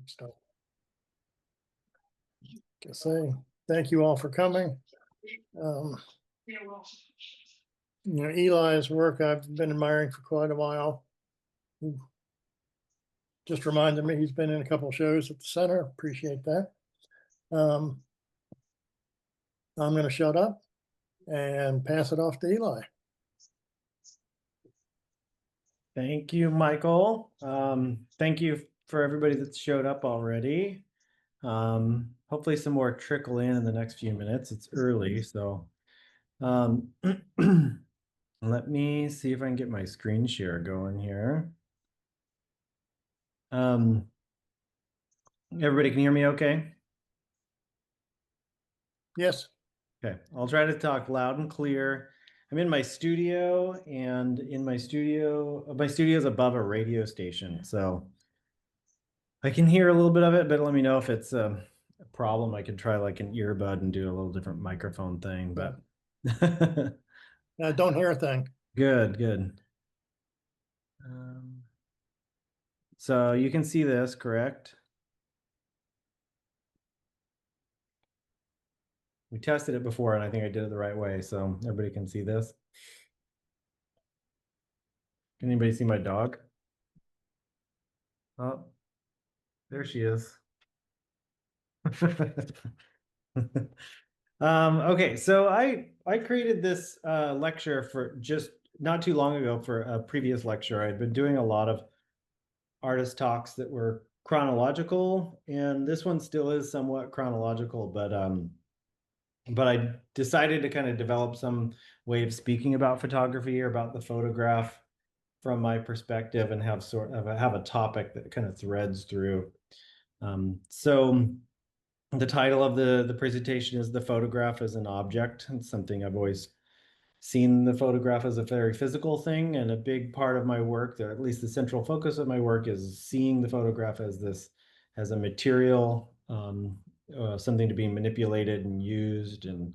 So, I say thank you all for coming. Eli's work I've been admiring for quite a while. He just reminded me he's been in a couple of shows at the center. Appreciate that. I'm going to shut up and pass it off to Eli. Thank you, Michael. Thank you for everybody that's showed up already. Hopefully some more trickle in the next few minutes. It's early, so let me see if I can get my screen share going here. Everybody can hear me okay? Yes. Okay, I'll try to talk loud and clear. I'm in my studio, and in my studio is above a radio station, so I can hear a little bit of it, but let me know if it's a problem. I could try like an earbud and do a little different microphone thing, but Don't hear a thing. Good. So you can see this, correct? We tested it before, and I think I did it the right way, so everybody can see this. Can anybody see my dog? Oh, there she is. Okay, so I created this lecture for just not too long ago for a previous lecture. I'd been doing a lot of artist talks that were chronological, and this one still is somewhat chronological, but I decided to kind of develop some way of speaking about photography or about the photograph from my perspective and have a topic that kind of threads through. So the title of the presentation is "The Photograph as an Object." It's something I've always seen the photograph as a very physical thing, and a big part of my work, or at least the central focus of my work, is seeing the photograph as a material, something to be manipulated and used and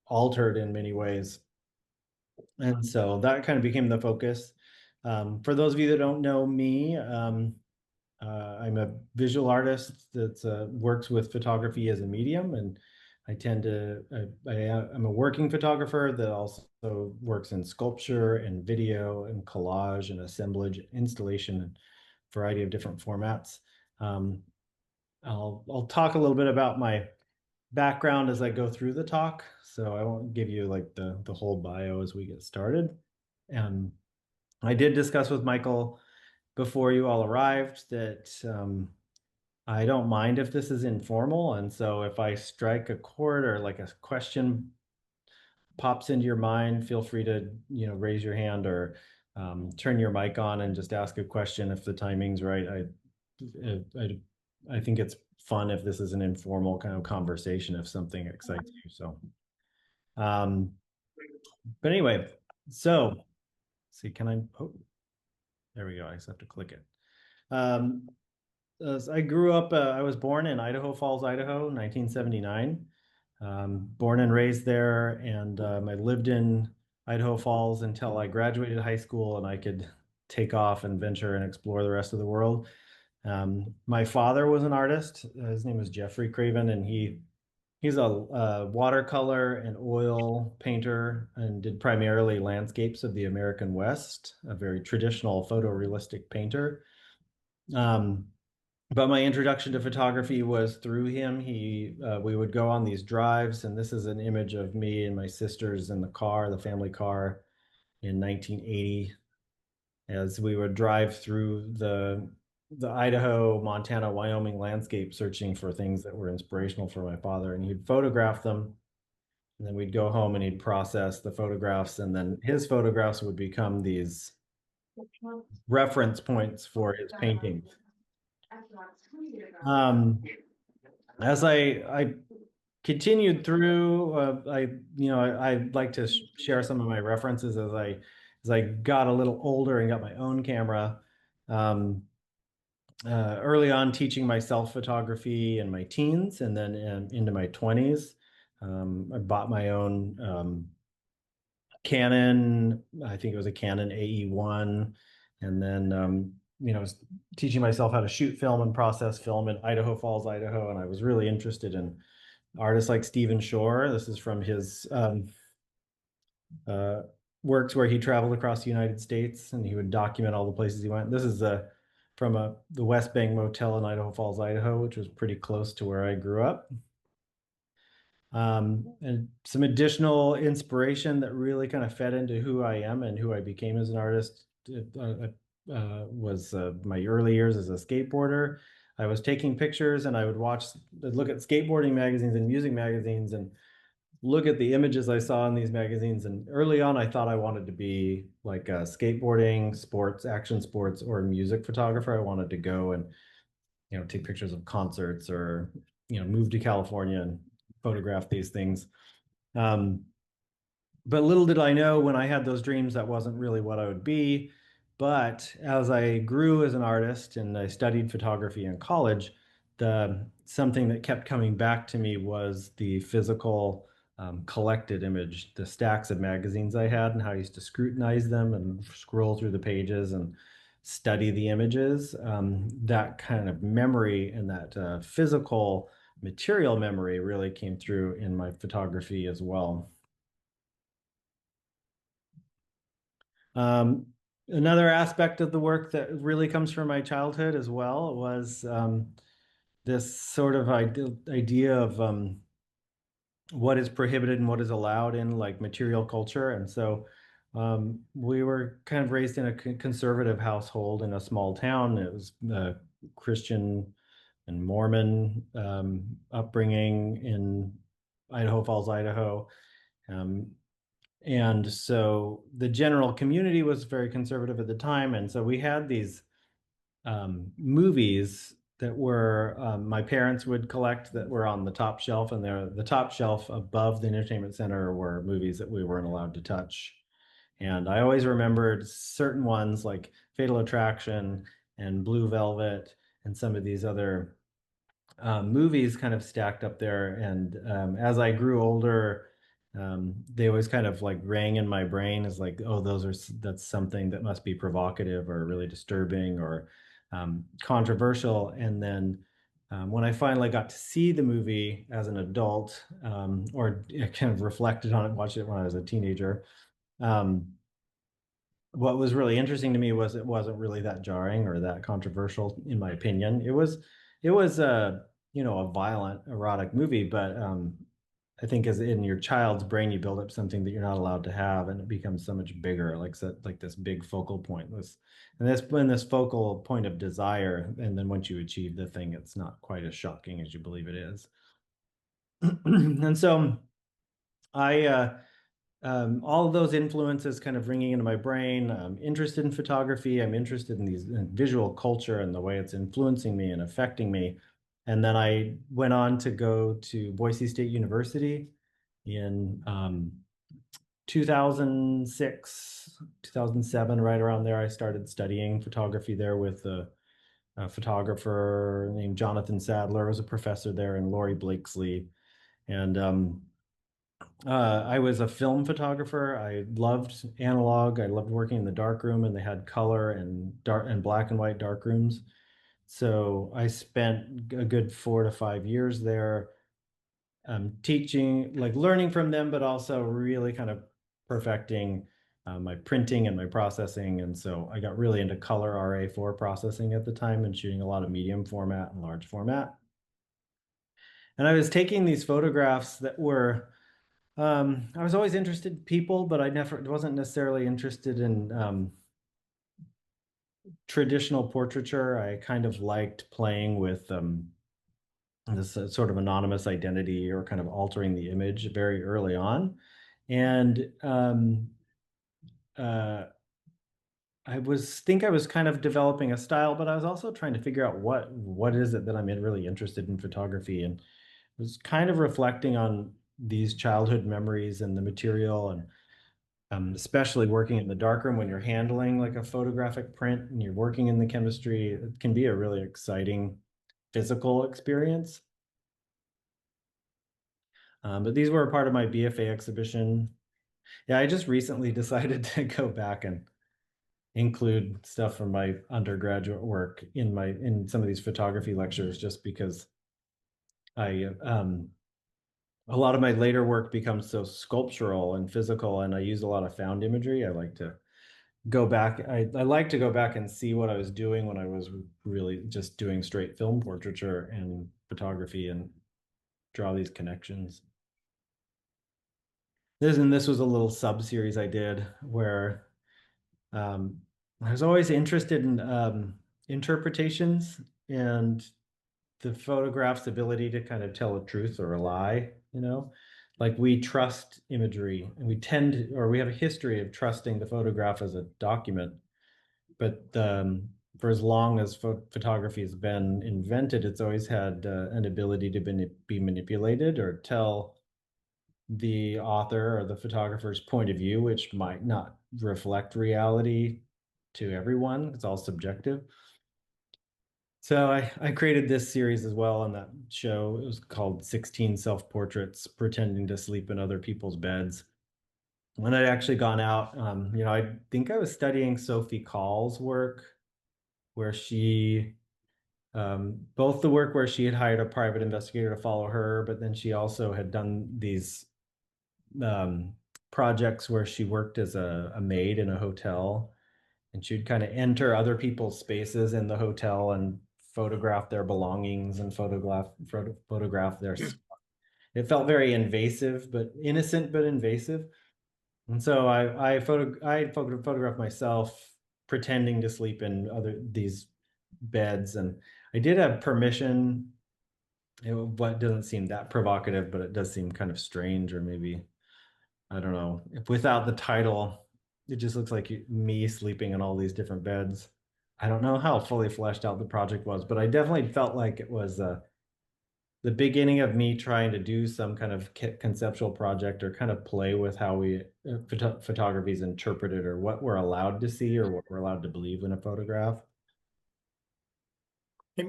altered in many ways. And so that kind of became the focus. For those of you that don't know me, I'm a visual artist that works with photography as a medium, and I'm a working photographer that also works in sculpture and video and collage and assemblage, installation, and variety of different formats. I'll talk a little bit about my background as I go through the talk, so I won't give you like the whole bio as we get started. And I did discuss with Michael before you all arrived that I don't mind if this is informal. And so if I strike a chord or like a question pops into your mind, feel free to, raise your hand or turn your mic on and just ask a question if the timing's right. I think it's fun if this is an informal kind of conversation, if something excites you. So, but anyway, so see, there we go. I just have to click it. I grew up, I was born in Idaho Falls, Idaho, 1979. Born and raised there, and I lived in Idaho Falls until I graduated high school and I could take off and venture and explore the rest of the world. My father was an artist. His name was Eli Craven, and he's a watercolor and oil painter and did primarily landscapes of the American West, a very traditional photorealistic painter. But my introduction to photography was through him. We would go on these drives, and this is an image of me and my sisters in the family car in 1980, as we would drive through the Idaho, Montana, Wyoming landscape, searching for things that were inspirational for my father. And he'd photograph them, and then we'd go home and he'd process the photographs, and then his photographs would become these reference points for his paintings. As I continued through, I'd like to share some of my references as I got a little older and got my own camera. Early on, teaching myself photography in my teens, and then into my 20s, I bought my own Canon. I think it was a Canon AE1, and then was teaching myself how to shoot film and process film in Idaho Falls, Idaho, and I was really interested in artists like Stephen Shore. This is from his uh, works where he traveled across the United States and he would document all the places he went. This is from the West Bank Motel in Idaho Falls, Idaho, which was pretty close to where I grew up. And some additional inspiration that really kind of fed into who I am and who I became as an artist was my early years as a skateboarder. I was taking pictures and I would look at skateboarding magazines and music magazines and look at the images I saw in these magazines. And early on, I thought I wanted to be like a skateboarding, sports, action sports, or music photographer. I wanted to go and, take pictures of concerts or, move to California and photograph these things. Um, but little did I know when I had those dreams, that wasn't really what I would be. But as I grew as an artist and I studied photography in college, something that kept coming back to me was the physical collected image, the stacks of magazines I had, and how I used to scrutinize them and scroll through the pages and study the images. That kind of memory and that physical material memory really came through in my photography as well. Um, Another aspect of the work that really comes from my childhood as well was this sort of idea of what is prohibited and what is allowed in like material culture. And so we were kind of raised in a conservative household in a small town. It was Christian and Mormon upbringing in Idaho Falls, Idaho. Um, and so the general community was very conservative at the time. And so we had these movies that were my parents would collect that were on the top shelf, and the top shelf above the entertainment center were movies that we weren't allowed to touch. And I always remembered certain ones like Fatal Attraction and Blue Velvet and some of these other movies kind of stacked up there. And as I grew older, they always kind of like rang in my brain as like, oh, that's something that must be provocative or really disturbing or controversial. And then when I finally got to see the movie as an adult, or kind of reflected on it, watched it when I was a teenager, um, what was really interesting to me was it wasn't really that jarring or that controversial, in my opinion. It was a violent, erotic movie, but I think as in your child's brain, you build up something that you're not allowed to have, and it becomes so much bigger, like this big focal point. This focal point of desire, and then once you achieve the thing, it's not quite as shocking as you believe it is. And so I all of those influences kind of ringing into my brain. I'm interested in photography. I'm interested in visual culture and the way it's influencing me and affecting me. And then I went on to go to Boise State University in 2006, 2007, right around there. I started studying photography there with a photographer named Jonathan Sadler, was a professor there, and Lori Blakesley. And I was a film photographer. I loved analog. I loved working in the dark room, and they had color and dark and black and white dark rooms. So I spent a good 4 to 5 years there, teaching, like learning from them, but also really kind of perfecting my printing and my processing. And so I got really into color RA4 processing at the time and shooting a lot of medium format and large format. And I was taking these photographs that were I was always interested in people, but I never wasn't necessarily interested in traditional portraiture. I kind of liked playing with this sort of anonymous identity or kind of altering the image very early on. And uh, I was kind of developing a style, but I was also trying to figure out what is it that I'm really interested in photography, and was kind of reflecting on these childhood memories and the material, and especially working in the darkroom when you're handling like a photographic print and you're working in the chemistry. It can be a really exciting physical experience. But these were a part of my BFA exhibition. Yeah, I just recently decided to go back and include stuff from my undergraduate work in some of these photography lectures, just because I a lot of my later work becomes so sculptural and physical, and I use a lot of found imagery. I like to go back. I like to go back and see what I was doing when I was really just doing straight film portraiture and photography, and draw these connections. This was a little sub series I did where I was always interested in interpretations and the photograph's ability to kind of tell a truth or a lie, you know? Like we trust imagery and we have a history of trusting the photograph as a document. But for as long as photography has been invented, it's always had an ability to be manipulated or tell the author or the photographer's point of view, which might not reflect reality to everyone. It's all subjective. So I created this series as well on that show. It was called 16 Self-Portraits Pretending to Sleep in Other People's Beds. When I'd actually gone out, I think I was studying Sophie Call's work, where she, both the work where she had hired a private investigator to follow her, but then she also had done these projects where she worked as a maid in a hotel, and she'd kind of enter other people's spaces in the hotel and photograph their belongings and photograph their stuff. It felt very invasive, but innocent, but invasive. And so I photographed myself pretending to sleep in these beds, and I did have permission. What doesn't seem that provocative, but it does seem kind of strange, or maybe I don't know. Without the title, it just looks like me sleeping in all these different beds. I don't know how fully fleshed out the project was, but I definitely felt like it was the beginning of me trying to do some kind of conceptual project, or kind of play with how photography is interpreted, or what we're allowed to see, or what we're allowed to believe in a photograph.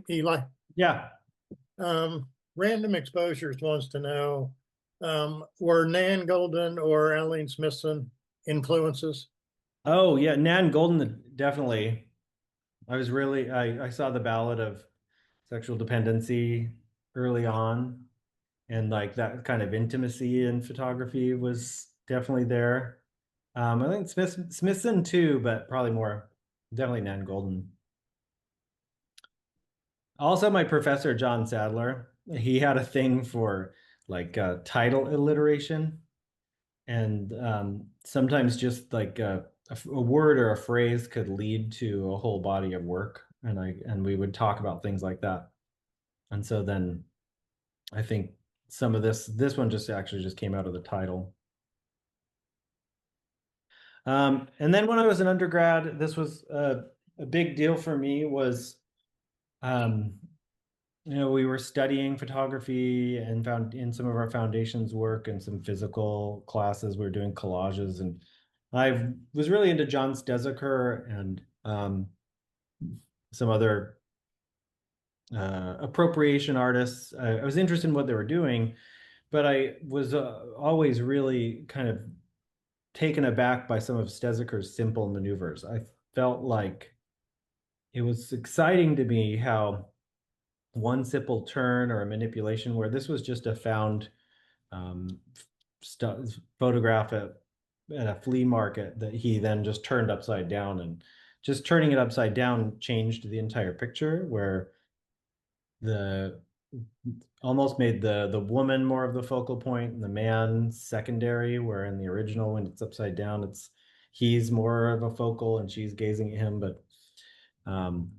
Eli, Yeah. Random Exposures wants to know, were Nan Golden or Aline Smithson influences? Oh yeah, Nan Golden, definitely. I saw the Ballad of Sexual Dependency early on, and like that kind of intimacy in photography was definitely there. I think Smithson too, but probably more definitely Nan Golden. Also, my professor John Sadler, he had a thing for like title alliteration, and sometimes just like a word or a phrase could lead to a whole body of work, and we would talk about things like that. And so then I think some of this one just actually just came out of the title. And then when I was an undergrad, this was a big deal for me. Was um, we were studying photography and found in some of our foundations work and some physical classes, we were doing collages, and I was really into John Stezaker and some other appropriation artists. I was interested in what they were doing, but I was always really kind of taken aback by some of Stezaker's simple maneuvers. I felt like it was exciting to me how one simple turn or a manipulation, where this was just a found um, photograph at a flea market that he then just turned upside down, and just turning it upside down changed the entire picture, where the almost made the woman more of the focal point and the man secondary, where in the original, when it's upside down, he's more of a focal and she's gazing at him. But um,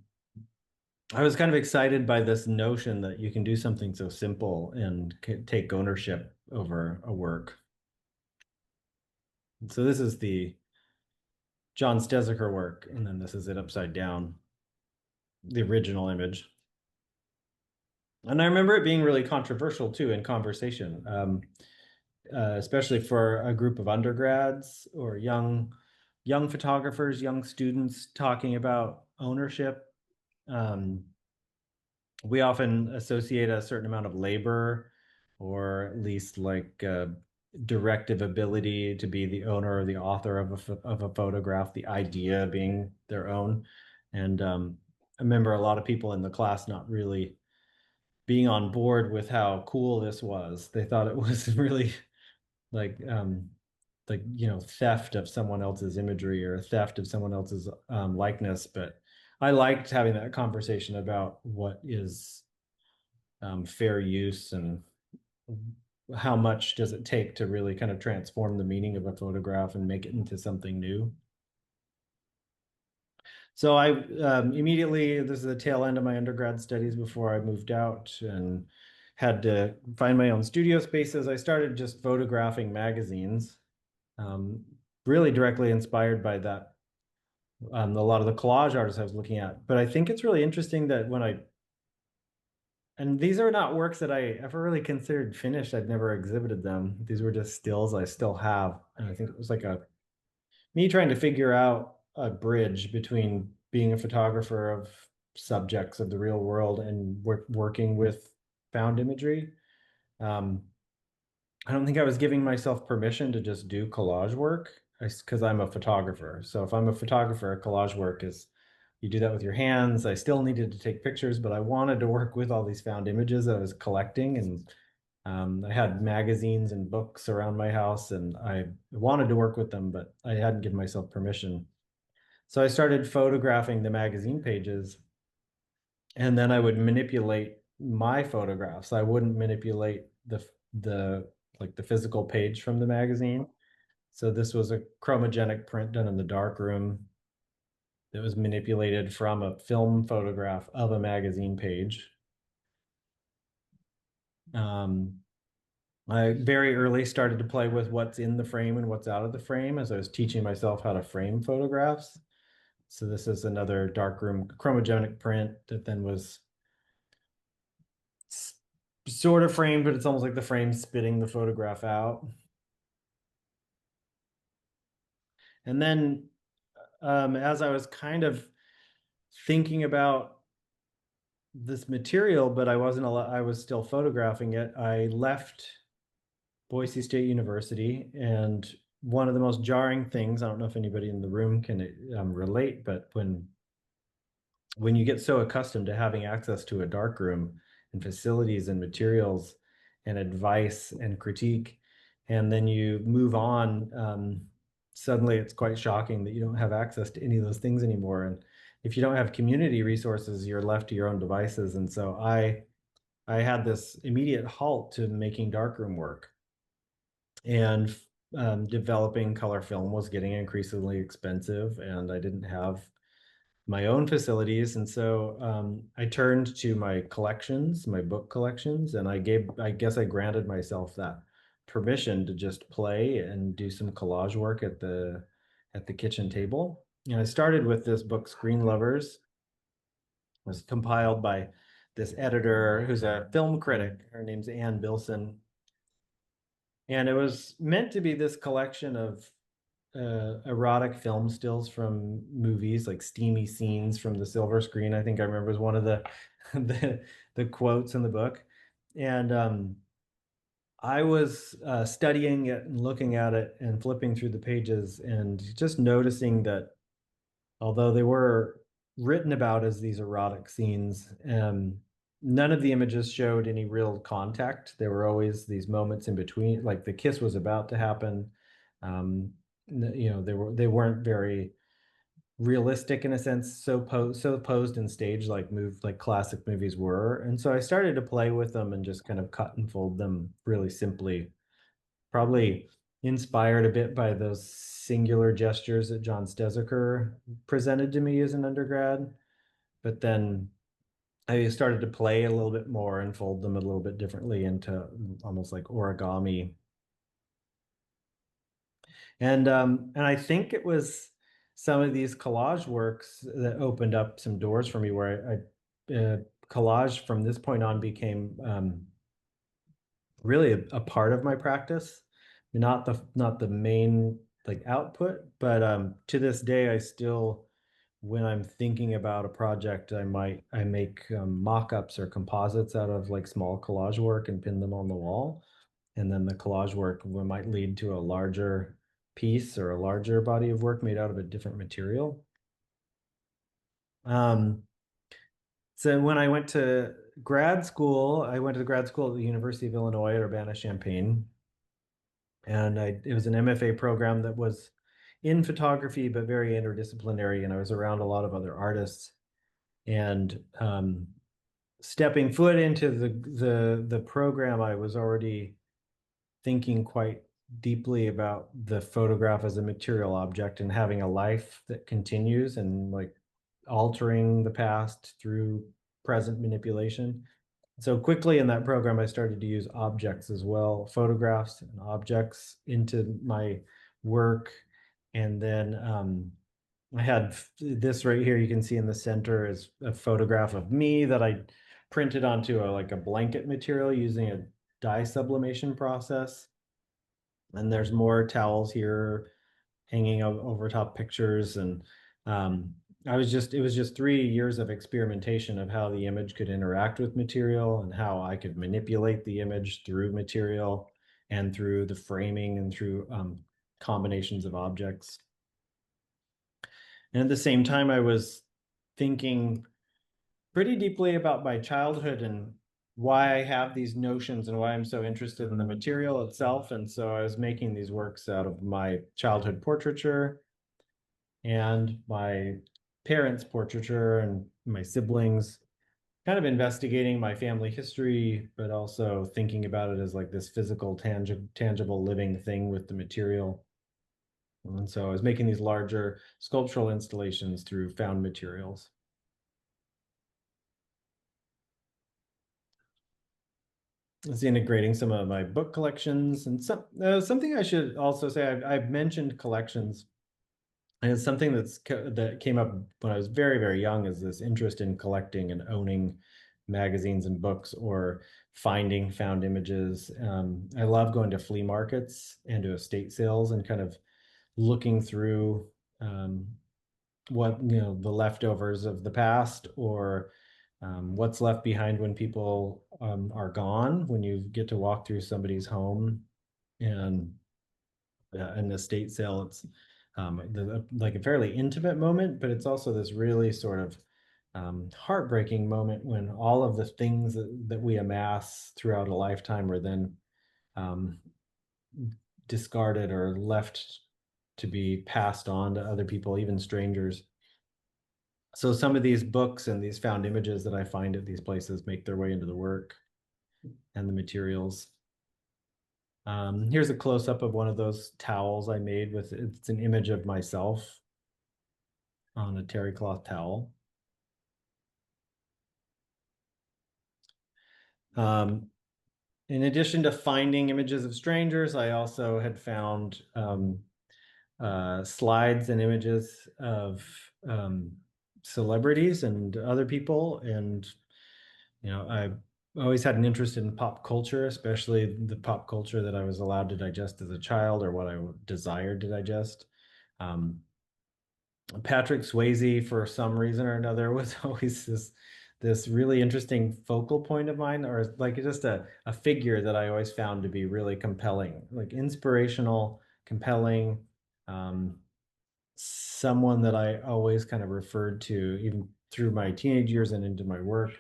I was kind of excited by this notion that you can do something so simple and take ownership over a work. So this is the John Stezaker work, and then this is it upside down, the original image. And I remember it being really controversial too in conversation, especially for a group of undergrads or young photographers, young students talking about ownership. We often associate a certain amount of labor, or at least like directive ability to be the owner or the author of a photograph, the idea being their own. And I remember a lot of people in the class not really being on board with how cool this was. They thought it was really like theft of someone else's imagery or theft of someone else's likeness. But I liked having that conversation about what is fair use and how much does it take to really kind of transform the meaning of a photograph and make it into something new. So I immediately, this is the tail end of my undergrad studies before I moved out and had to find my own studio spaces. I started just photographing magazines, really directly inspired by that, a lot of the collage artists I was looking at. But I think it's really interesting that and these are not works that I ever really considered finished. I'd never exhibited them. These were just stills I still have. And I think it was like me trying to figure out a bridge between being a photographer of subjects of the real world and working with found imagery. Um, I don't think I was giving myself permission to just do collage work because I'm a photographer. So if I'm a photographer, collage work is you do that with your hands. I still needed to take pictures, but I wanted to work with all these found images that I was collecting. And I had magazines and books around my house, and I wanted to work with them, but I hadn't given myself permission. So I started photographing the magazine pages, and then I would manipulate my photographs. I wouldn't manipulate the like the physical page from the magazine. So this was a chromogenic print done in the dark room that was manipulated from a film photograph of a magazine page. I very early started to play with what's in the frame and what's out of the frame as I was teaching myself how to frame photographs. So this is another darkroom chromogenic print that then was sort of framed, but it's almost like the frame spitting the photograph out. And then as I was kind of thinking about this material, but I wasn't I was still photographing it, I left Boise State University. And one of the most jarring things, I don't know if anybody in the room can relate, but when you get so accustomed to having access to a dark room and facilities and materials and advice and critique, and then you move on, suddenly it's quite shocking that you don't have access to any of those things anymore. And if you don't have community resources, you're left to your own devices. And so I had this immediate halt to making darkroom work. And developing color film was getting increasingly expensive, and I didn't have my own facilities. And so I turned to my collections, my book collections, and I guess I granted myself that permission to just play and do some collage work at the kitchen table. And I started with this book, Screen Lovers. It was compiled by this editor who's a film critic. Her name's Ann Bilson. And it was meant to be this collection of erotic film stills from movies, like steamy scenes from the silver screen. I think I remember was one of the the quotes in the book. And I was studying it and looking at it and flipping through the pages and just noticing that although they were written about as these erotic scenes, none of the images showed any real contact. There were always these moments in between, like the kiss was about to happen. They weren't very realistic in a sense, so posed and staged like classic movies were. And so I started to play with them and just kind of cut and fold them really simply, probably inspired a bit by those singular gestures that John Stezaker presented to me as an undergrad. But then I started to play a little bit more and fold them a little bit differently into almost like origami. And I think it was some of these collage works that opened up some doors for me where collage from this point on became really a part of my practice, not the main like output, but to this day I still, when I'm thinking about a project, I make mock-ups or composites out of like small collage work and pin them on the wall. and then the collage work might lead to a larger piece or a larger body of work made out of a different material. So when I went to grad school, I went to grad school at the University of Illinois at Urbana-Champaign. And it was an MFA program that was in photography, but very interdisciplinary. And I was around a lot of other artists. And stepping foot into the program, I was already thinking quite deeply about the photograph as a material object and having a life that continues and like altering the past through present manipulation. So quickly in that program, I started to use objects as well, photographs and objects into my work. And then I had this right here, you can see in the center is a photograph of me that I printed onto like a blanket material using a dye sublimation process. And there's more towels here hanging over top pictures. And it was just 3 years of experimentation of how the image could interact with material and how I could manipulate the image through material and through the framing and through combinations of objects. And at the same time, I was thinking pretty deeply about my childhood and why I have these notions and why I'm so interested in the material itself. And so I was making these works out of my childhood portraiture and my parents' portraiture and my siblings, kind of investigating my family history, but also thinking about it as like this physical, tangible living thing with the material. And so I was making these larger sculptural installations through found materials. It's integrating some of my book collections and something I should also say, I've mentioned collections. And it's something that came up when I was very, very young, is this interest in collecting and owning magazines and books or finding found images. I love going to flea markets and to estate sales and kind of looking through what, the leftovers of the past or what's left behind when people are gone, when you get to walk through somebody's home and an estate sale. It's like a fairly intimate moment, but it's also this really sort of heartbreaking moment when all of the things that we amass throughout a lifetime are then discarded or left to be passed on to other people, even strangers. So some of these books and these found images that I find at these places make their way into the work and the materials. Here's a close-up of one of those towels I made with, it's an image of myself on a terry cloth towel. In addition to finding images of strangers, I also had found slides and images of celebrities and other people. And, I always had an interest in pop culture, especially the pop culture that I was allowed to digest as a child or what I desired to digest. Patrick Swayze, for some reason or another, was always this really interesting focal point of mine, or like just a figure that I always found to be really compelling, like inspirational, compelling, someone that I always kind of referred to even through my teenage years and into my work.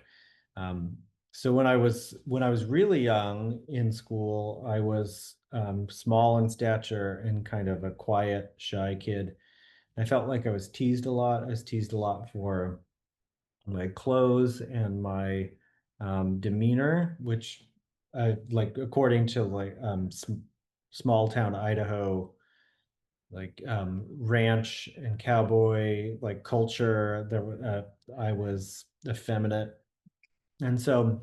So when I was really young in school, I was small in stature and kind of a quiet, shy kid. I felt like I was teased a lot. I was teased a lot for my clothes and my demeanor, which like according to like small town Idaho, like ranch and cowboy like culture, there I was effeminate. And so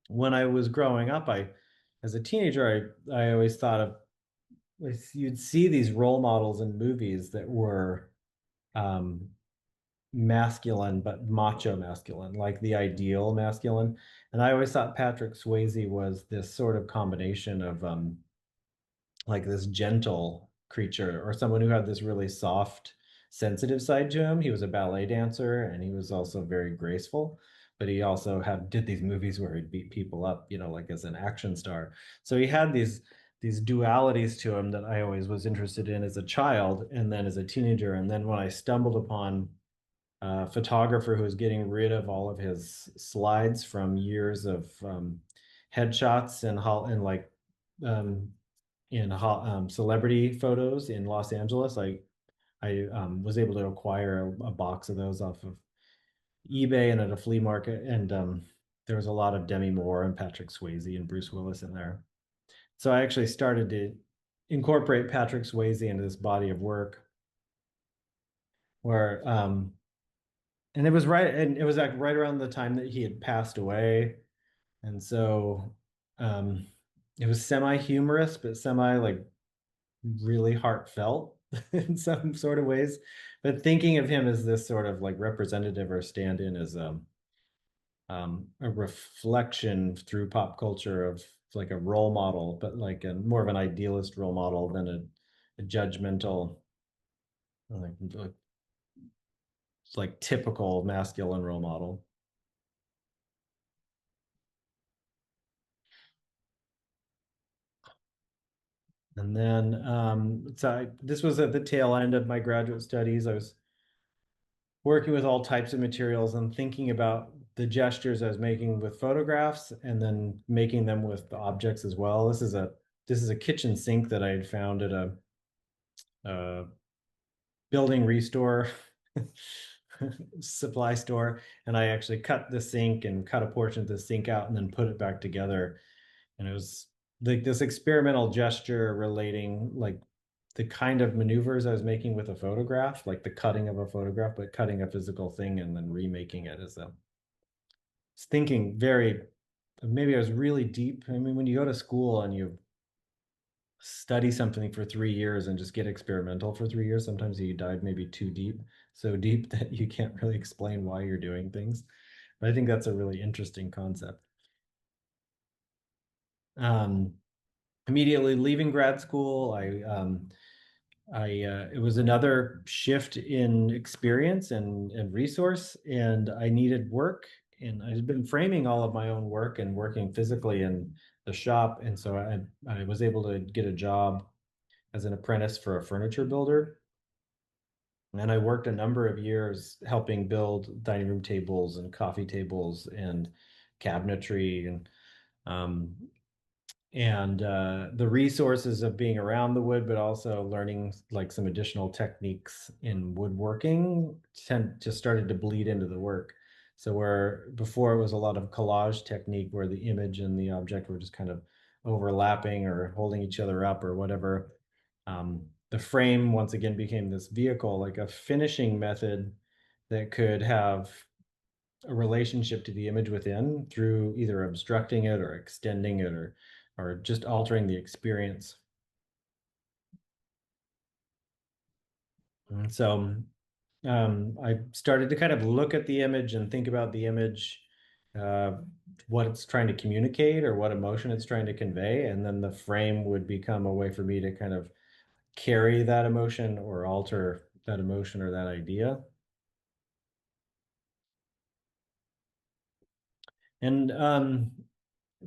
when I was growing up, as a teenager, I always thought of, like, you'd see these role models in movies that were masculine, but macho masculine, like the ideal masculine. And I always thought Patrick Swayze was this sort of combination of like this gentle creature or someone who had this really soft, sensitive side to him. He was a ballet dancer and he was also very graceful. but he also did these movies where he'd beat people up, you know, like as an action star. So he had these dualities to him that I always was interested in as a child and then as a teenager. And then when I stumbled upon a photographer who was getting rid of all of his slides from years of headshots and like um, celebrity photos in Los Angeles, I was able to acquire a box of those off of eBay and at a flea market, and there was a lot of Demi Moore and Patrick Swayze and Bruce Willis in there. So I actually started to incorporate Patrick Swayze into this body of work where and it was like right around the time that he had passed away. And so um it was semi-humorous, but semi like really heartfelt in some sort of ways. But thinking of him as this sort of like representative or stand-in as a reflection through pop culture of like a role model, but like a more of an idealist role model than a judgmental, like typical masculine role model. And then this was at the tail end of my graduate studies. I was working with all types of materials and thinking about the gestures I was making with photographs and then making them with objects as well. This is a kitchen sink that I had found at a building restore supply store, and I actually cut the sink and cut a portion of the sink out and then put it back together. And it was like this experimental gesture relating like the kind of maneuvers I was making with a photograph, like the cutting of a photograph, but cutting a physical thing and then remaking it as a thinking very maybe I was really deep. I mean, when you go to school and you study something for 3 years and just get experimental for 3 years, sometimes you dive maybe too deep, so deep that you can't really explain why you're doing things. But I think that's a really interesting concept. Um, Immediately leaving grad school, it was another shift in experience and resource, and I needed work. And I had been framing all of my own work and working physically in the shop, and so I was able to get a job as an apprentice for a furniture builder. And I worked a number of years helping build dining room tables and coffee tables and cabinetry um, and the resources of being around the wood, but also learning like some additional techniques in woodworking just started to bleed into the work. So where before it was a lot of collage technique where the image and the object were just kind of overlapping or holding each other up or whatever, the frame once again became this vehicle, like a finishing method that could have a relationship to the image within through either obstructing it or extending it or just altering the experience. And so I started to kind of look at the image and think about the image, uh, what it's trying to communicate or what emotion it's trying to convey. And then the frame would become a way for me to kind of carry that emotion or alter that emotion or that idea. And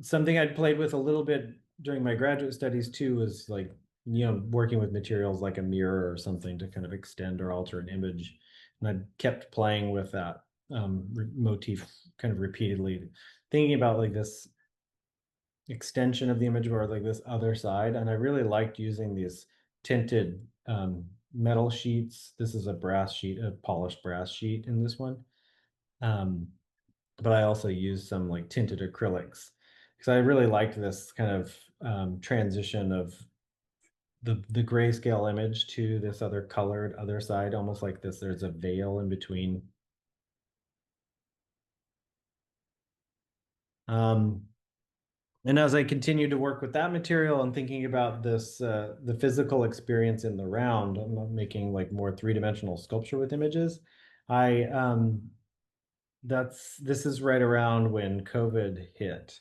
something I'd played with a little bit during my graduate studies too was like, you know, working with materials like a mirror or something to kind of extend or alter an image. And I kept playing with that motif kind of repeatedly, thinking about like this extension of the image or like this other side. And I really liked using these tinted metal sheets. This is a brass sheet, a polished brass sheet in this one. Um, but I also used some like tinted acrylics because I really liked this kind of transition of the grayscale image to this other colored other side, almost like this. There's a veil in between. Um, and as I continued to work with that material and thinking about this, the physical experience in the round, I'm making like more three-dimensional sculpture with images. I this is right around when COVID hit.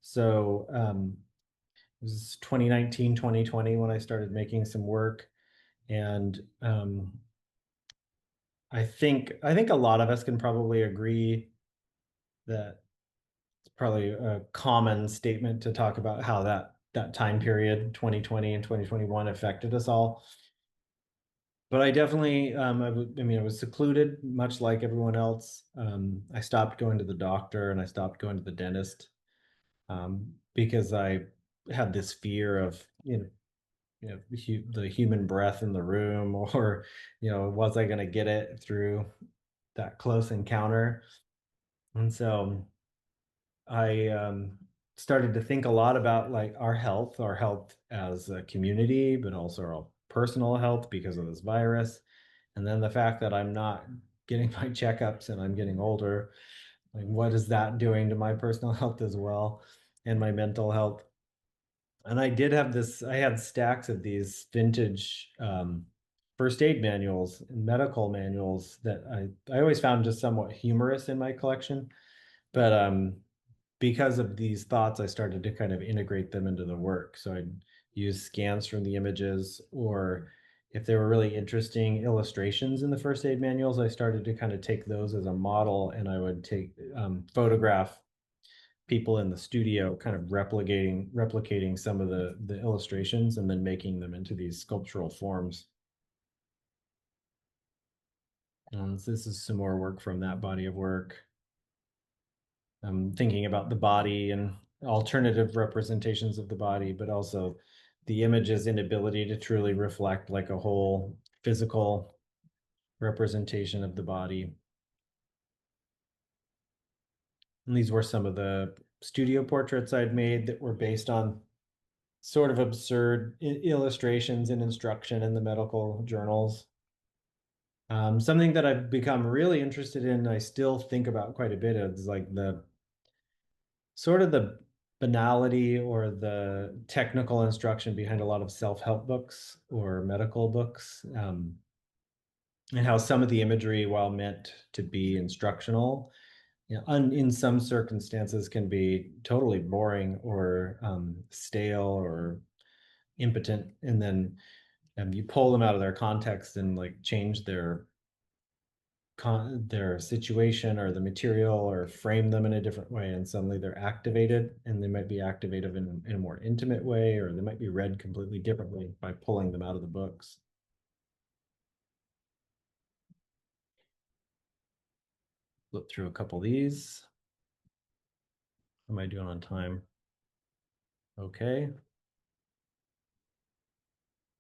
So it was 2019, 2020 when I started making some work. And I think a lot of us can probably agree that it's probably a common statement to talk about how that time period, 2020 and 2021, affected us all. But I definitely, I mean, I was secluded, much like everyone else. I stopped going to the doctor and I stopped going to the dentist, because I had this fear of, the human breath in the room, or, was I going to get it through that close encounter? And so I started to think a lot about like our health as a community, but also our personal health because of this virus. And then the fact that I'm not getting my checkups and I'm getting older, like what is that doing to my personal health as well, and my mental health? And I had stacks of these vintage first aid manuals and medical manuals that I always found just somewhat humorous in my collection. But because of these thoughts, I started to kind of integrate them into the work. So I'd use scans from the images, or if there were really interesting illustrations in the first aid manuals, I started to kind of take those as a model, and I would take photograph people in the studio, kind of replicating some of the illustrations, and then making them into these sculptural forms. So this is some more work from that body of work. I'm thinking about the body and alternative representations of the body, but also the image's inability to truly reflect like a whole physical representation of the body. And these were some of the studio portraits I'd made that were based on sort of absurd illustrations and instruction in the medical journals. Something that I've become really interested in, I still think about quite a bit, is like the sort of the banality or the technical instruction behind a lot of self-help books or medical books, and how some of the imagery, while meant to be instructional, in some circumstances can be totally boring or stale or impotent. And then you pull them out of their context and like change their situation or the material, or frame them in a different way, and suddenly they're activated, and they might be activated in a more intimate way, or they might be read completely differently by pulling them out of the books. Flip through a couple of these. How am I doing on time? Okay.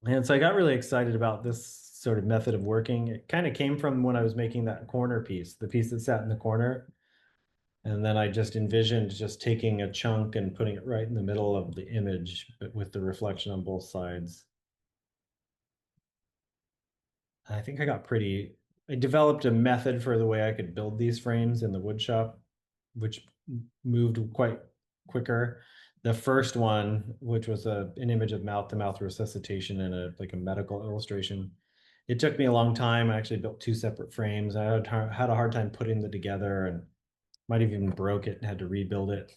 And so I got really excited about this sort of method of working. It kind of came from when I was making that corner piece, the piece that sat in the corner. And then I just envisioned just taking a chunk and putting it right in the middle of the image, but with the reflection on both sides. I think I developed a method for the way I could build these frames in the wood shop, which moved quite quicker. The first one, which was an image of mouth-to-mouth resuscitation and a medical illustration, it took me a long time. I actually built two separate frames. I had a hard time putting them together, and might have even broke it and had to rebuild it.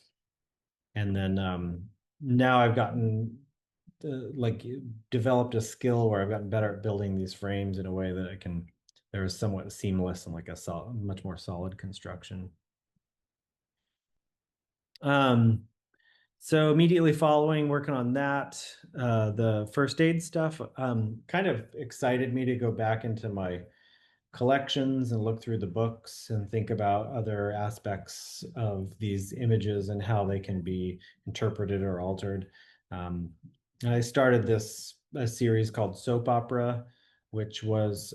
And then now I've gotten like developed a skill where I've gotten better at building these frames in a way that they're somewhat seamless and like a much more solid construction. So immediately following working on that, the first aid stuff kind of excited me to go back into my collections and look through the books and think about other aspects of these images and how they can be interpreted or altered. I started a series called Soap Opera, which was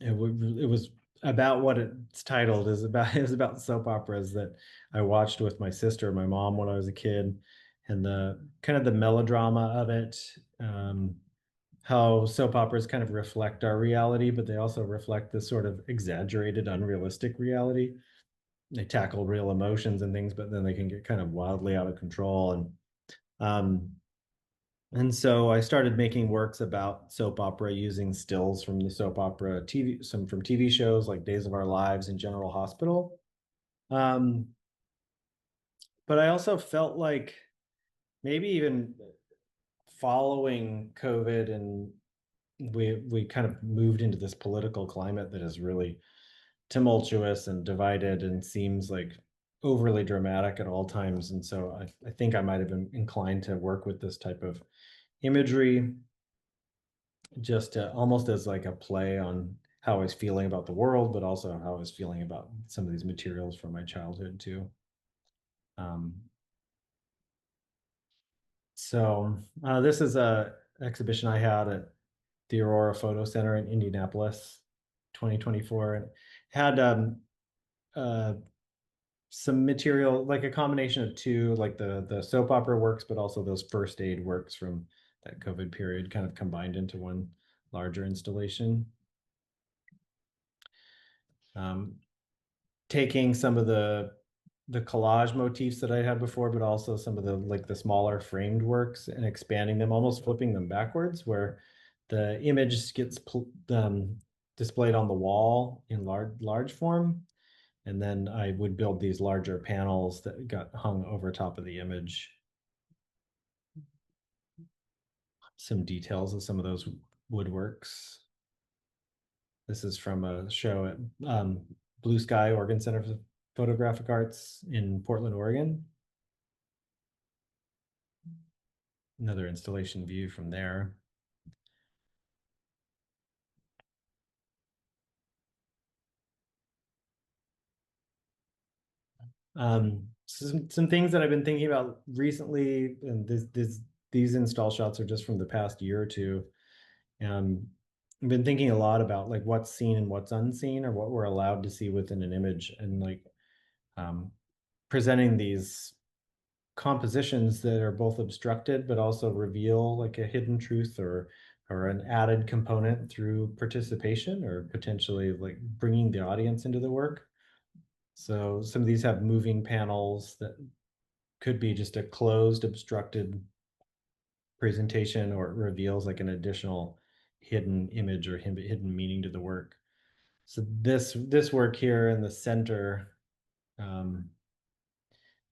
it was about what it's titled is about. It was about soap operas that I watched with my sister and my mom when I was a kid, and the kind of the melodrama of it. How soap operas kind of reflect our reality, but they also reflect this sort of exaggerated, unrealistic reality. They tackle real emotions and things, but then they can get kind of wildly out of control. Um, and so I started making works about soap opera using stills from the soap opera TV, some from TV shows like Days of Our Lives and General Hospital. Um, but I also felt like maybe even following COVID, and we kind of moved into this political climate that is really tumultuous and divided and seems like overly dramatic at all times. And so I think I might have been inclined to work with this type of imagery just to, almost as like a play on how I was feeling about the world, but also how I was feeling about some of these materials from my childhood too. So this is a exhibition I had at the Aurora Photo Center in Indianapolis, 2024, and had uh, some material, like a combination of two, like the soap opera works, but also those first aid works from that COVID period, kind of combined into one larger installation. Um, Taking some of the collage motifs that I had before, but also some of the like the smaller framed works and expanding them, almost flipping them backwards, where the image gets displayed on the wall in large form, and then I would build these larger panels that got hung over top of the image. Some details of some of those woodworks. This is from a show at Blue Sky Oregon Center for Photographic Arts in Portland, Oregon. Another installation view from there. Some things that I've been thinking about recently, and these install shots are just from the past year or two. I've been thinking a lot about like what's seen and what's unseen, or what we're allowed to see within an image, and like um, presenting these compositions that are both obstructed but also reveal like a hidden truth or an added component through participation, or potentially like bringing the audience into the work. So some of these have moving panels that could be just a closed, obstructed presentation, or it reveals like an additional hidden image or hidden meaning to the work. So this work here in the center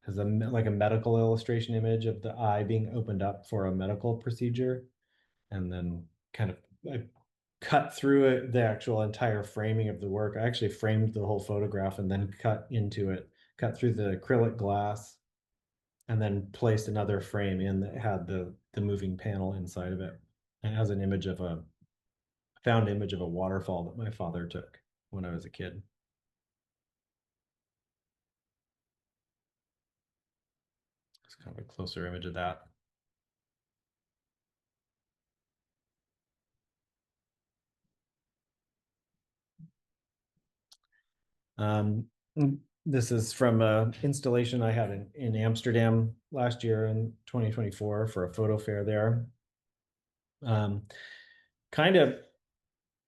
has a like a medical illustration image of the eye being opened up for a medical procedure, and then kind of I cut through it, the actual entire framing of the work. I actually framed the whole photograph and then cut into it, cut through the acrylic glass, and then placed another frame in that had the moving panel inside of it. And it has an image of a found image of a waterfall that my father took when I was a kid. It's kind of a closer image of that. Um, this is from an installation I had in Amsterdam last year in 2024 for a photo fair there. Kind of,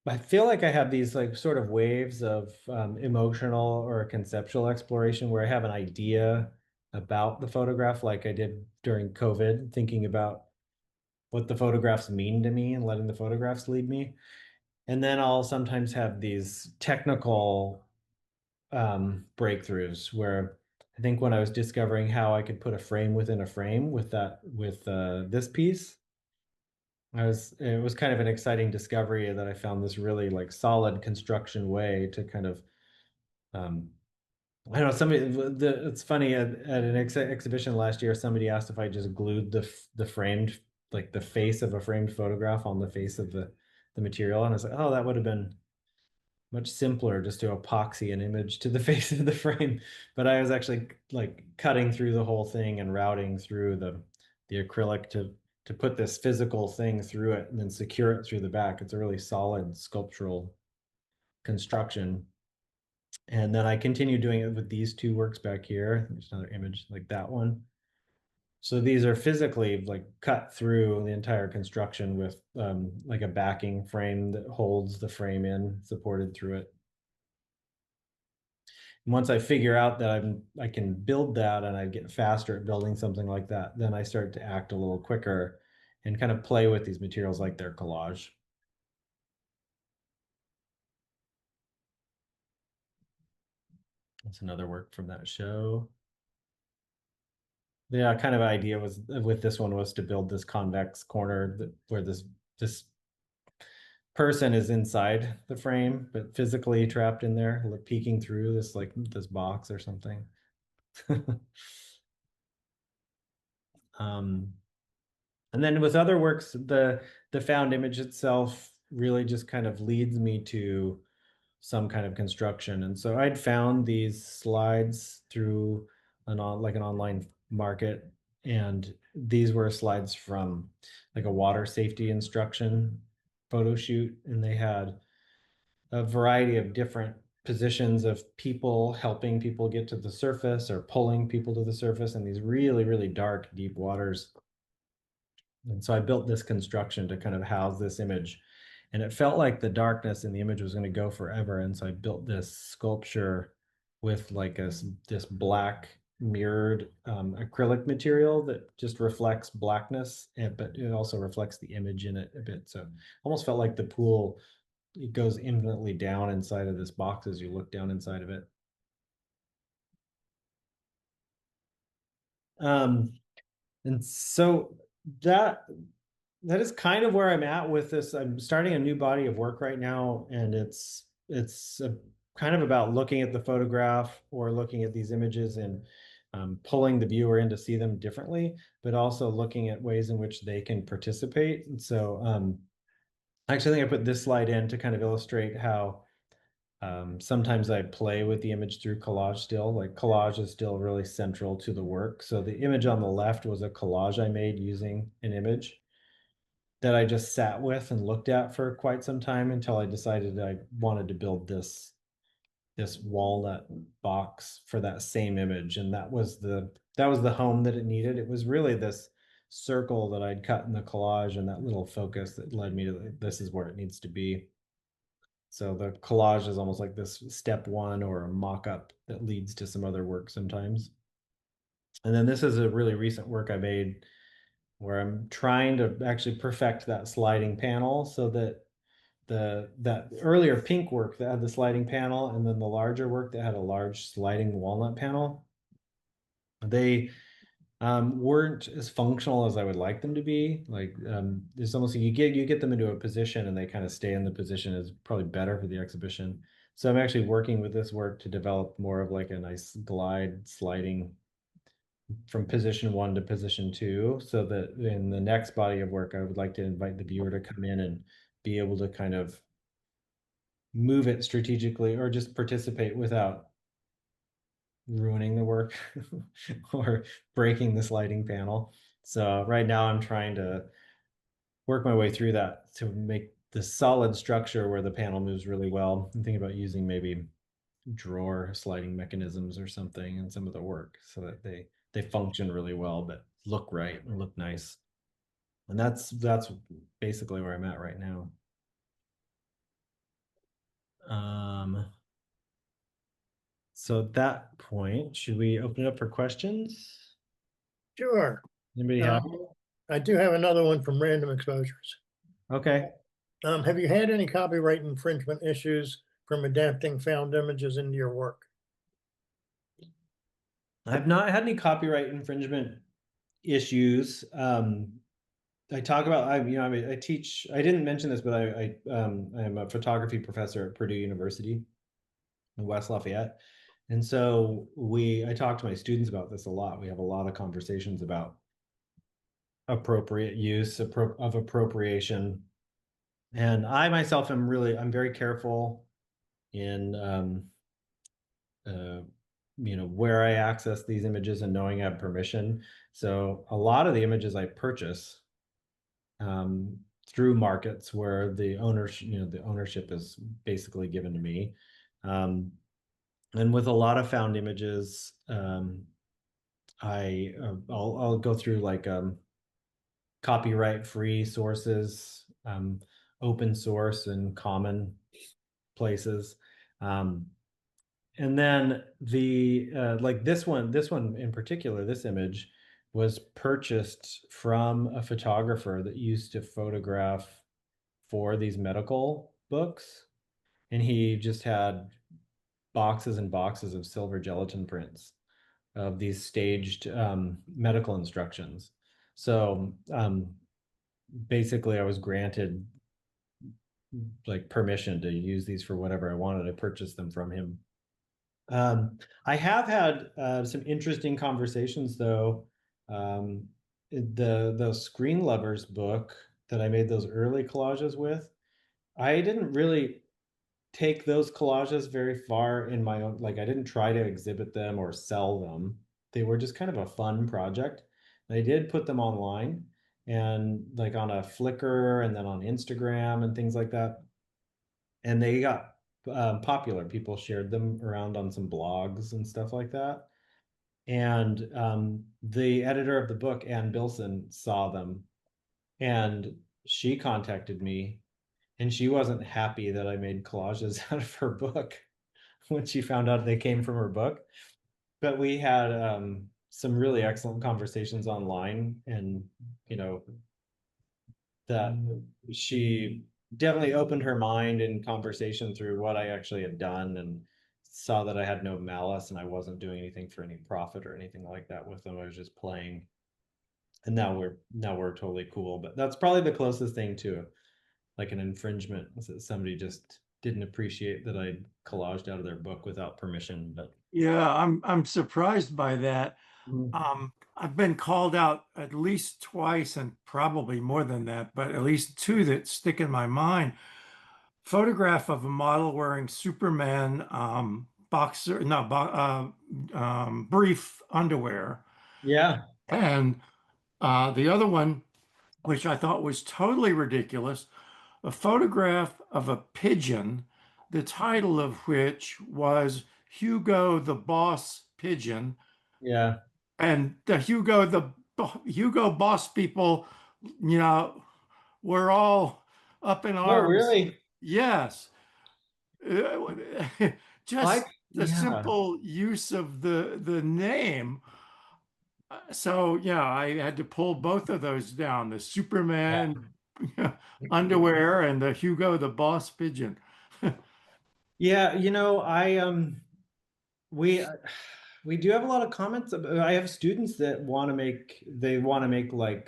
I feel like I have these like sort of waves of emotional or conceptual exploration where I have an idea about the photograph, like I did during COVID, thinking about what the photographs mean to me and letting the photographs lead me. And then I'll sometimes have these technical breakthroughs where I think when I was discovering how I could put a frame within a frame with this piece, it was kind of an exciting discovery that I found this really like solid construction way to kind of I don't know, it's funny at an exhibition last year, somebody asked if I just glued the framed, like the face of a framed photograph on the face of the material, and I was like, oh, that would have been much simpler just to epoxy an image to the face of the frame. But I was actually like cutting through the whole thing and routing through the acrylic to put this physical thing through it and then secure it through the back. It's a really solid sculptural construction. And then I continue doing it with these two works back here. There's another image like that one. So these are physically like cut through the entire construction with like a backing frame that holds the frame in, supported through it. And once I figure out that I can build that and I get faster at building something like that, then I start to act a little quicker and kind of play with these materials like their collage. That's another work from that show. The kind of idea was with this one was to build this convex corner where this person is inside the frame, but physically trapped in there, like peeking through this like this box or something. um, and then with other works, the found image itself really just kind of leads me to some kind of construction. And so I'd found these slides through like an online market, and these were slides from like a water safety instruction photo shoot, and they had a variety of different positions of people helping people get to the surface or pulling people to the surface in these really, really dark, deep waters. And so I built this construction to kind of house this image. And it felt like the darkness in the image was going to go forever. And so I built this sculpture with like this black mirrored acrylic material that just reflects blackness, but it also reflects the image in it a bit. So almost felt like the pool, it goes infinitely down inside of this box as you look down inside of it. Um, and so that that is kind of where I'm at with this. I'm starting a new body of work right now, and it's kind of about looking at the photograph or looking at these images and pulling the viewer in to see them differently, but also looking at ways in which they can participate. And so actually, I think I put this slide in to kind of illustrate how sometimes I play with the image through collage still. Like collage is still really central to the work. So the image on the left was a collage I made using an image that I just sat with and looked at for quite some time until I decided I wanted to build this walnut box for that same image. And that was the home that it needed. It was really this circle that I'd cut in the collage and that little focus that led me to this is where it needs to be. So the collage is almost like this step one or a mock-up that leads to some other work sometimes. And then this is a really recent work I made where I'm trying to actually perfect that sliding panel so that that earlier pink work that had the sliding panel and then the larger work that had a large sliding walnut panel, they weren't as functional as I would like them to be. Like it's almost like you get them into a position and they kind of stay in the position is probably better for the exhibition. So I'm actually working with this work to develop more of like a nice glide sliding from position one to position two, so that in the next body of work, I would like to invite the viewer to come in and be able to kind of move it strategically or just participate without ruining the work or breaking the sliding panel. So right now I'm trying to work my way through that to make the solid structure where the panel moves really well. I'm thinking about using maybe drawer sliding mechanisms or something in some of the work so that they function really well but look right and look nice. And that's basically where I'm at right now. So at that point, should we open it up for questions? Sure. Anybody have? I do have another one from Random Exposures. Okay. Have you had any copyright infringement issues from adapting found images into your work? I've not had any copyright infringement issues. I talk about I teach. I didn't mention this, but I'm a photography professor at Purdue University in West Lafayette, and so I talk to my students about this a lot. We have a lot of conversations about appropriate use of appropriation, and I myself I'm very careful in uh, where I access these images and knowing I have permission. So a lot of the images I purchase through markets where the ownership is basically given to me. And with a lot of found images, I'll go through like copyright free sources, open source and common places. And then like this one in particular, this image was purchased from a photographer that used to photograph for these medical books. And he just had boxes and boxes of silver gelatin prints of these staged medical instructions. So basically, I was granted like permission to use these for whatever I wanted. I purchased them from him. I have had some interesting conversations though. The Screen Lovers book that I made those early collages with, I didn't really take those collages very far in my own, like I didn't try to exhibit them or sell them. They were just kind of a fun project. I did put them online and like on a Flickr and then on Instagram and things like that. And they got popular. People shared them around on some blogs and stuff like that. And the editor of the book, Ann Bilson, saw them and she contacted me, and she wasn't happy that I made collages out of her book when she found out they came from her book. But we had some really excellent conversations online, and you know that she definitely opened her mind in conversation through what I actually had done, and saw that I had no malice and I wasn't doing anything for any profit or anything like that with them. I was just playing, and now we're totally cool. But that's probably the closest thing to like an infringement, is that somebody just didn't appreciate that I collaged out of their book without permission. But Yeah, I'm surprised by that. I've been called out at least twice and probably more than that, but at least two that stick in my mind. Photograph of a model wearing Superman boxer, no, brief underwear. yeah, And the other one, which I thought was totally ridiculous, a photograph of a pigeon, the title of which was Hugo the Boss Pigeon. yeah. And the Hugo Boss people, you know, were all up in Oh, arms. really? Yes. I Just the yeah, simple use of the name. So yeah, I had to pull both of those down, the yeah. Superman underwear and the Hugo the Boss Pigeon. Yeah, we we do have a lot of comments. I have students that want to make like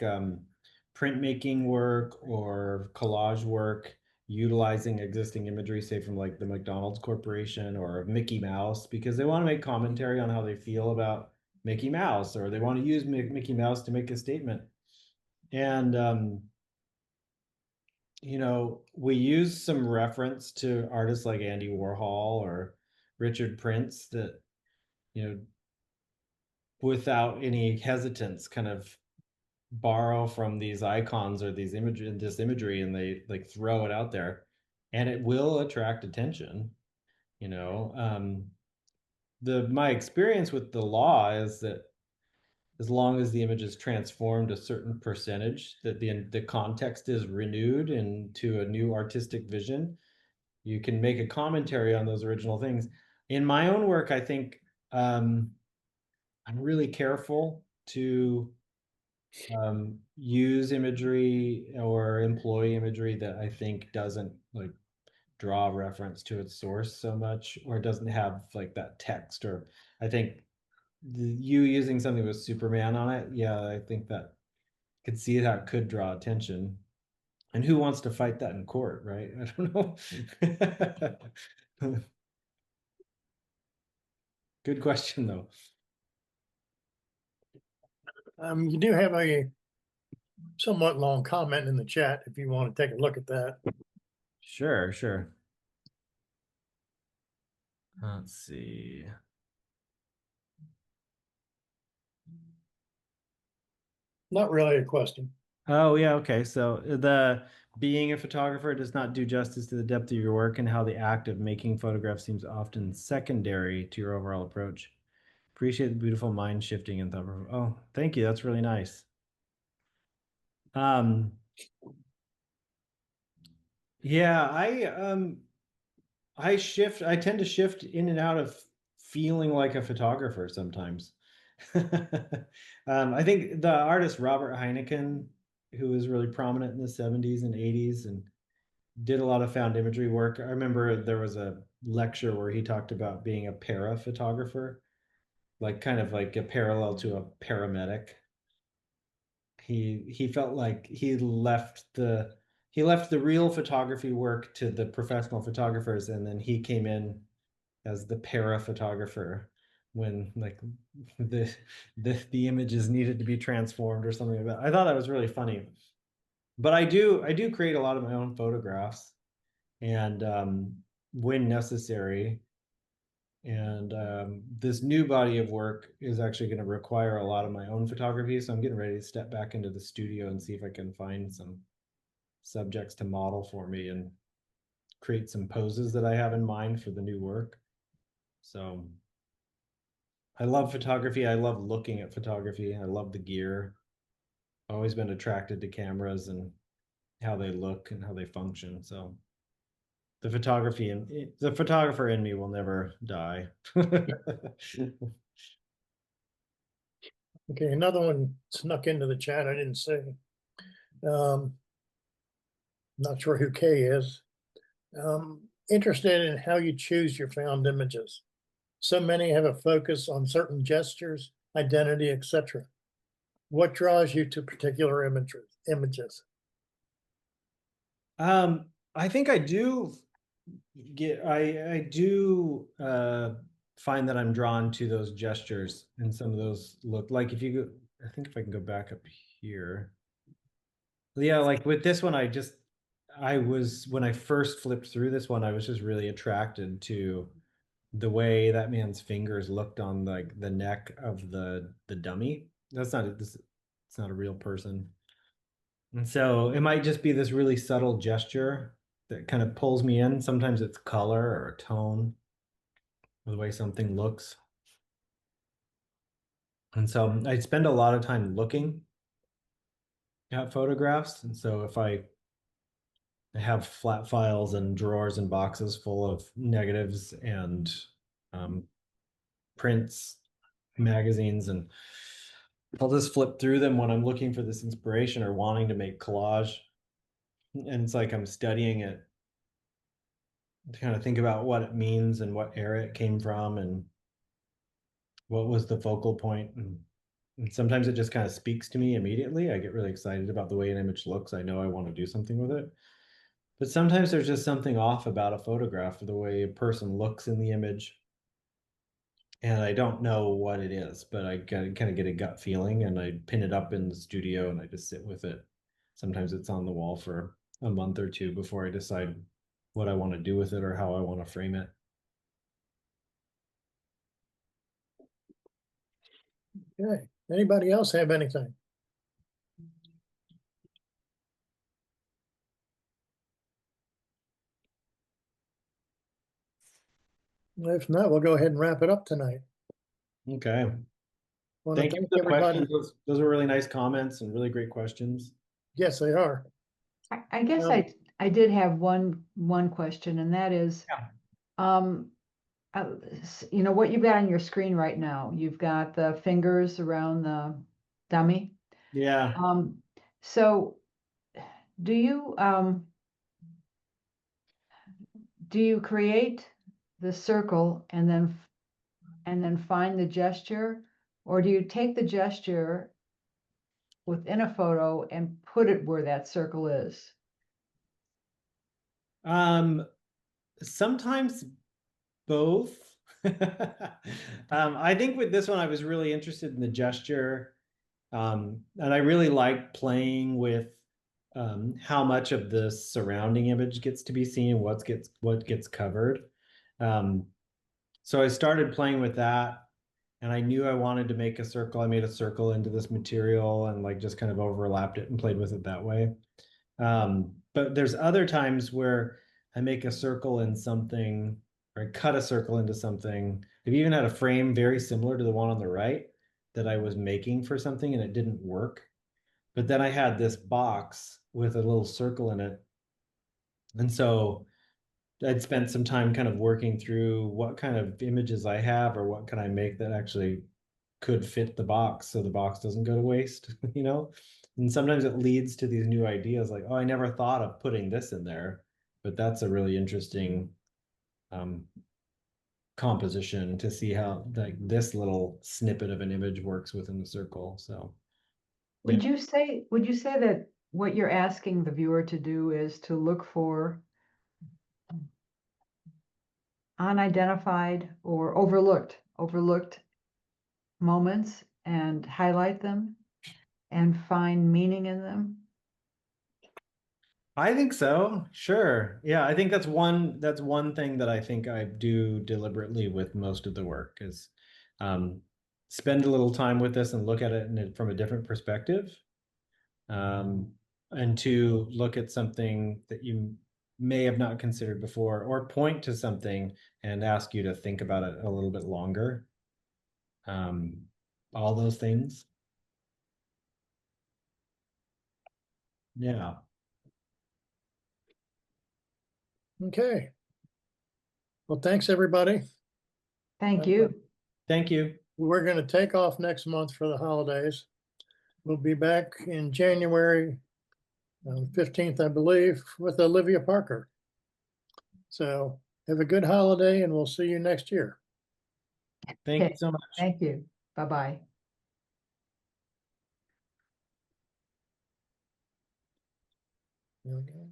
printmaking work or collage work utilizing existing imagery, say from like the McDonald's Corporation or Mickey Mouse, because they want to make commentary on how they feel about Mickey Mouse, or they want to use Mickey Mouse to make a statement. And we use some reference to artists like Andy Warhol or Richard Prince that, you know, without any hesitance, kind of borrow from these icons or this imagery, and they like throw it out there, and it will attract attention. You know, the my experience with the law is that as long as the image is transformed a certain percentage, that the context is renewed into a new artistic vision, you can make a commentary on those original things. In my own work, I think I'm really careful to use imagery or employ imagery that I think doesn't like draw reference to its source so much, or doesn't have like that text. Or I think you using something with Superman on it, yeah, I think that could see how it could draw attention. And who wants to fight that in court, right? I don't know. Good question though. You do have a somewhat long comment in the chat if you want to take a look at that. Sure, sure. Let's see. Not really a question. Oh, yeah, okay. So the being a photographer does not do justice to the depth of your work and how the act of making photographs seems often secondary to your overall approach. Appreciate the beautiful mind shifting and thought. Oh, thank you. That's really nice. Um, yeah, I tend to shift in and out of feeling like a photographer sometimes. I think the artist Robert Heineken, who was really prominent in the 70s and 80s and did a lot of found imagery work. I remember there was a lecture where he talked about being a para photographer, like kind of like a parallel to a paramedic. He felt like he left the real photography work to the professional photographers, and then he came in as the para photographer when like the images needed to be transformed or something like that. I thought that was really funny. But I do create a lot of my own photographs, and when necessary. And this new body of work is actually going to require a lot of my own photography. So I'm getting ready to step back into the studio and see if I can find some subjects to model for me and create some poses that I have in mind for the new work. So I love photography. I love looking at photography. I love the gear. I've always been attracted to cameras and how they look and how they function. So the photography and the photographer in me will never die. Okay, another one snuck into the chat. I didn't see. Not sure who K is. Interested in how you choose your found images. So many have a focus on certain gestures, identity, etc. What draws you to particular images? I think I do find that I'm drawn to those gestures, and some of those look like, if you go, I think if I can go back up here. Yeah, like with this one, when I first flipped through this one, I was just really attracted to the way that man's fingers looked on like the neck of the dummy. That's not this, it's not a real person. And so it might just be this really subtle gesture that kind of pulls me in. Sometimes it's color or a tone, or the way something looks. And so I spend a lot of time looking at photographs. And so if I have flat files and drawers and boxes full of negatives and prints, magazines, and I'll just flip through them when I'm looking for this inspiration or wanting to make collage. And it's like I'm studying it to kind of think about what it means and what era it came from and what was the focal point. And sometimes it just kind of speaks to me immediately. I get really excited about the way an image looks. I know I want to do something with it. But sometimes there's just something off about a photograph, the way a person looks in the image. And I don't know what it is, but I kind of get a gut feeling, and I pin it up in the studio and I just sit with it. Sometimes it's on the wall for a month or two before I decide what I want to do with it or how I want to frame it. Okay, anybody else have anything? If not, we'll go ahead and wrap it up tonight. Okay. Want to Thank you thank for the everybody. questions. Those were really nice comments and really great questions. Yes, they are. I guess Um, I did have one question, and that is, Yeah. you know, what you've got on your screen right now, you've got the fingers around the dummy. Yeah. So do you create the circle and then find the gesture, or do you take the gesture within a photo and put it where that circle is? Sometimes both. I think with this one, I was really interested in the gesture. And I really like playing with how much of the surrounding image gets to be seen, what gets covered. So I started playing with that, and I knew I wanted to make a circle. I made a circle into this material and like just kind of overlapped it and played with it that way. But there's other times where I make a circle in something, or I cut a circle into something. I've even had a frame very similar to the one on the right that I was making for something and it didn't work. But then I had this box with a little circle in it. And so I'd spent some time kind of working through what kind of images I have or what can I make that actually could fit the box so the box doesn't go to waste, you know? And sometimes it leads to these new ideas like, oh, I never thought of putting this in there, but that's a really interesting composition to see how like this little snippet of an image works within the circle. So Would you say that what you're asking the viewer to do is to look for unidentified or overlooked moments and highlight them and find meaning in them. I think so. Sure. Yeah, I think that's one thing that I think I do deliberately with most of the work is spend a little time with this and look at it from a different perspective. And to look at something that you may have not considered before, or point to something and ask you to think about it a little bit longer. All those things. Yeah. Okay. Well, thanks, everybody. Thank you. Thank you. We're going to take off next month for the holidays. We'll be back in January 15th, I believe, with Olivia Parker. So have a good holiday and we'll see you next year. Thank you Okay. so much. Thank you. Bye-bye. Okay.